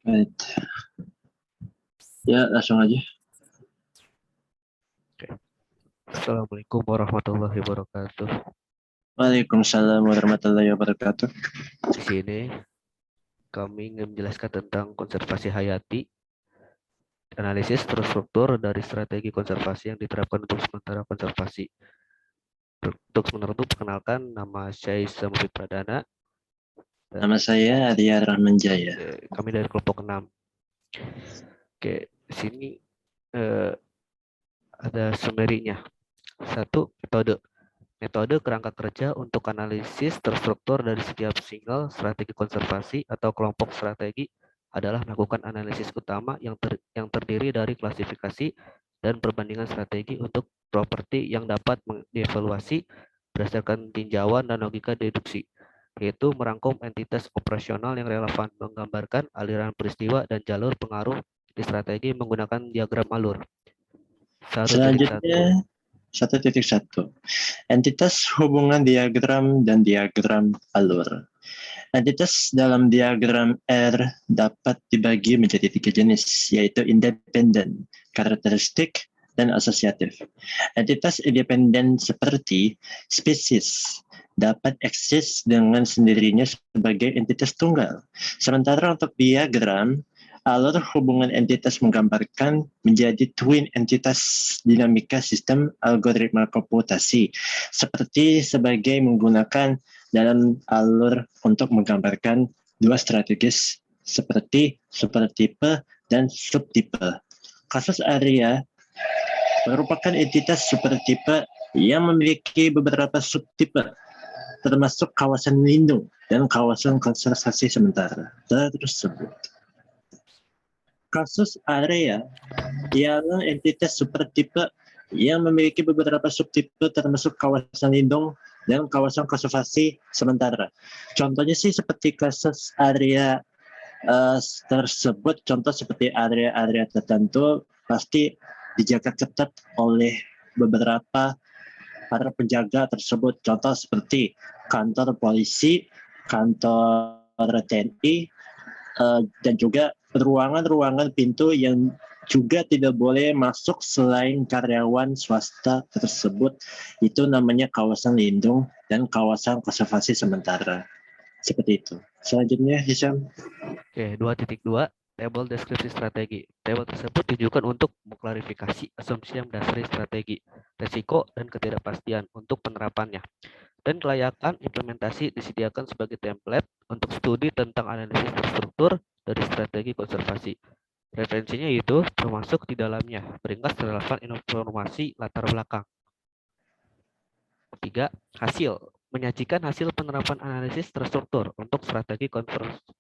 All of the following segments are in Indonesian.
Right. Ya, langsung aja. Oke. Assalamualaikum warahmatullahi wabarakatuh. Waalaikumsalam warahmatullahi wabarakatuh. Di sini kami ingin menjelaskan tentang konservasi hayati, analisis terstruktur dari strategi konservasi yang diterapkan untuk sementara konservasi. Untuk sementara itu perkenalkan, nama saya Isa Mufid Pradana. Nama saya Arya Rahman Jaya. Kami dari kelompok 6. Oke, di sini ada summary-nya. 1. Metode. Metode kerangka kerja untuk analisis terstruktur dari setiap single strategi konservasi atau kelompok strategi adalah melakukan analisis utama yang terdiri dari klasifikasi dan perbandingan strategi untuk properti yang dapat dievaluasi berdasarkan tinjauan dan logika deduksi, yaitu merangkum entitas operasional yang relevan, menggambarkan aliran peristiwa dan jalur pengaruh di strategi menggunakan diagram alur. Selanjutnya 1.1. Entitas hubungan diagram dan diagram alur. Entitas dalam diagram R dapat dibagi menjadi 3 jenis, yaitu independen, karakteristik, dan asosiatif. Entitas independen seperti spesies dapat eksis dengan sendirinya sebagai entitas tunggal. Sementara untuk diagram, alur hubungan entitas menggambarkan menjadi twin entitas dinamika sistem algoritma komputasi, seperti sebagai menggunakan dalam alur untuk menggambarkan dua strategis seperti supertipe dan subtipe. Kasus area merupakan entitas supertipe yang memiliki beberapa subtipe, termasuk kawasan lindung dan kawasan konservasi sementara tersebut. Kasus area ialah entitas supertipe yang memiliki beberapa subtipe termasuk kawasan lindung dan kawasan konservasi sementara. Contohnya sih seperti kasus area tersebut, contoh seperti area-area tertentu pasti dijaga ketat oleh beberapa para penjaga tersebut. Contoh seperti kantor polisi, kantor TNI, dan juga ruangan-ruangan pintu yang juga tidak boleh masuk selain karyawan swasta tersebut. Itu namanya kawasan lindung dan kawasan konservasi sementara. Seperti itu. Selanjutnya, Hisham. Oke, 2.2. Tabel deskripsi strategi. Tabel tersebut ditujukan untuk mengklarifikasi asumsi yang mendasari strategi, resiko, dan ketidakpastian untuk penerapannya. Dan kelayakan implementasi disediakan sebagai template untuk studi tentang analisis terstruktur dari strategi konservasi. Referensinya itu termasuk di dalamnya, peringkas relevan informasi latar belakang. 3. Hasil. Menyajikan hasil penerapan analisis terstruktur untuk strategi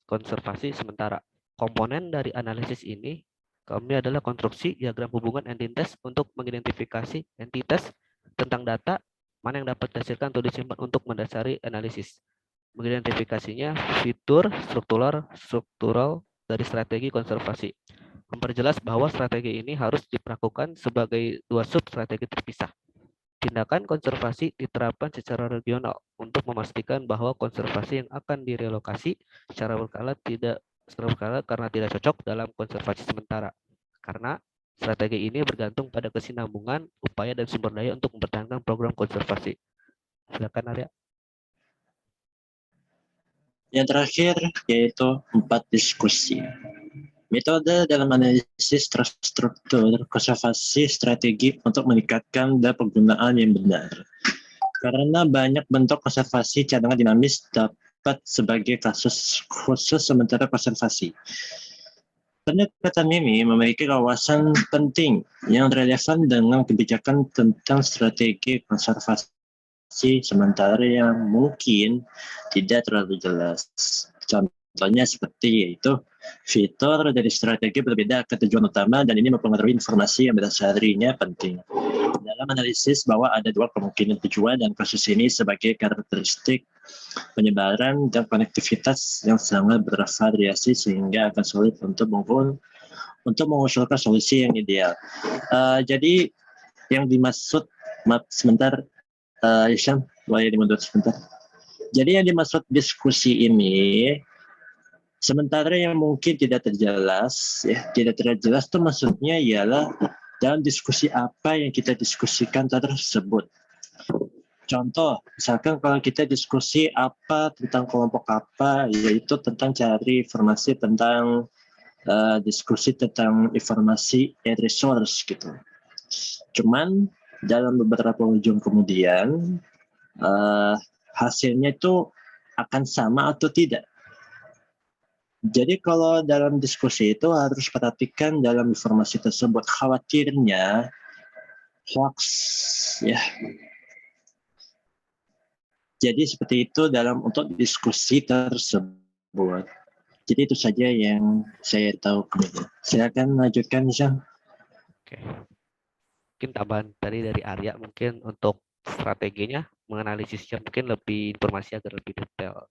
konservasi sementara. Komponen dari analisis ini kami adalah konstruksi diagram hubungan entitas untuk mengidentifikasi entitas tentang data mana yang dapat dihasilkan atau disimpan untuk mendasari analisis. Mengidentifikasinya fitur struktural dari strategi konservasi. Memperjelas bahwa strategi ini harus diperlakukan sebagai dua sub-strategi terpisah. Tindakan konservasi diterapkan secara regional untuk memastikan bahwa konservasi yang akan direlokasi secara berkala karena tidak cocok dalam konservasi sementara. Karena strategi ini bergantung pada kesinambungan upaya dan sumber daya untuk mempertahankan program konservasi. Silakan Arya. Yang terakhir yaitu 4 diskusi. Metode dalam analisis terstruktur konservasi strategi untuk meningkatkan penggunaan yang benar. Karena banyak bentuk konservasi cadangan dinamis dapat sebagai kasus khusus sementara konservasi. Pendekatan ini memiliki kawasan penting yang relevan dengan kebijakan tentang strategi konservasi sementara yang mungkin tidak terlalu jelas. Contohnya seperti yaitu fitur dari strategi berbeda ke tujuan utama dan ini mempengaruhi informasi yang berdasarinya penting. Dalam analisis bahwa ada dua kemungkinan tujuan dan kasus ini sebagai karakteristik penyebaran dan konektivitas yang sangat bervariasi sehingga akan sulit untuk mengusulkan solusi yang ideal. Jadi yang dimaksud, maaf sebentar, Isyam, boleh dimundur sebentar. Jadi yang dimaksud diskusi ini Sementara yang mungkin tidak terjelas, ya tidak terjelas itu maksudnya ialah dalam diskusi apa yang kita diskusikan tersebut. Contoh, misalkan kalau kita diskusi apa tentang kelompok apa, yaitu tentang cari informasi tentang diskusi tentang informasi and resource gitu. Cuman dalam beberapa ujung kemudian hasilnya itu akan sama atau tidak. Jadi kalau dalam diskusi itu harus perhatikan dalam informasi tersebut, khawatirnya hoax ya. Jadi seperti itu dalam untuk diskusi tersebut. Jadi itu saja yang saya tahu kemudian. Silakan lanjutkan, Syam. Oke. Mungkin tambahan dari Arya mungkin untuk strateginya menganalisisnya mungkin lebih informasi agar lebih detail.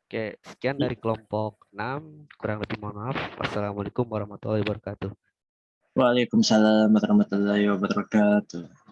Oke, sekian dari kelompok 6. Kurang lebih mohon maaf. Wassalamualaikum warahmatullahi wabarakatuh. Waalaikumsalam warahmatullahi wabarakatuh.